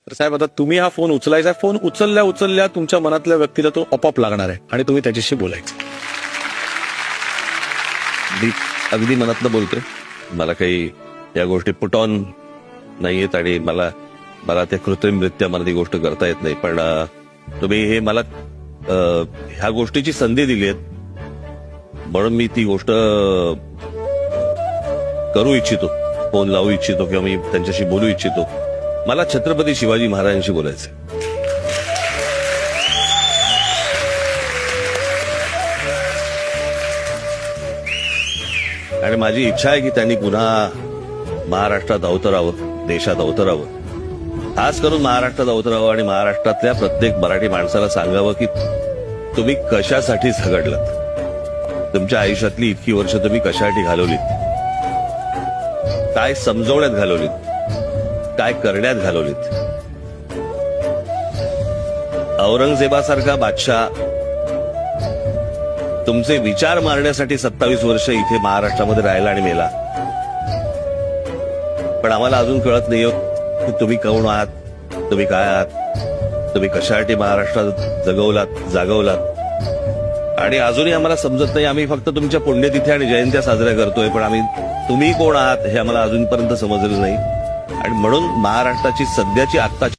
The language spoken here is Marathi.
तर साहेब आता तुम्ही हा फोन उचलायचा, फोन उचलल्या उचलल्या तुमच्या मनातल्या व्यक्तीला तो आपोआप लागणार आहे आणि तुम्ही त्याच्याशी बोलायचं. अगदी मनातलं बोलतोय. मला काही या गोष्टी पुट ऑन नाहीयेत आणि मला त्या कृत्रिमरित्या मला ती गोष्ट करता येत नाही. पण तुम्ही हे मला ह्या गोष्टीची संधी दिली आहे म्हणून मी ती गोष्ट करू इच्छितो, फोन लावू इच्छितो किंवा मी त्यांच्याशी बोलू इच्छितो. मला छत्रपती शिवाजी महाराजांशी बोलायचंय. आणि माझी इच्छा आहे की त्यांनी पुन्हा महाराष्ट्रात अवतरावं, देशात अवतरावं, खास करून महाराष्ट्रात अवतरावं आणि महाराष्ट्रातल्या प्रत्येक मराठी माणसाला सांगावं की तुम्ही कशासाठी झगडलात, तुमच्या आयुष्यातली इतकी वर्ष तुम्ही कशासाठी घालवलीत, काय समजवण्यात घालवलीत, काय करण्यात घालवलीत. औरंगजेबासारखा बादशाह तुमचे विचार मारण्यासाठी 27 वर्ष इथे महाराष्ट्रामध्ये राहिला आणि मेला. पण आम्हाला अजून कळत नाहीये की तुम्ही कोण आहात, तुम्ही काय आहात, तुम्ही कशासाठी महाराष्ट्रात जागवलात. आणि अजूनही आम्हाला समजत नाही. आम्ही फक्त तुमच्या पुण्यतिथी आणि जयंत्या साजऱ्या करतोय, पण तुम्ही कोण आहात हे आम्हाला अजूनपर्यंत समजलं नाही. आणि म्हणून महाराष्ट्राची सध्याची आत्ताची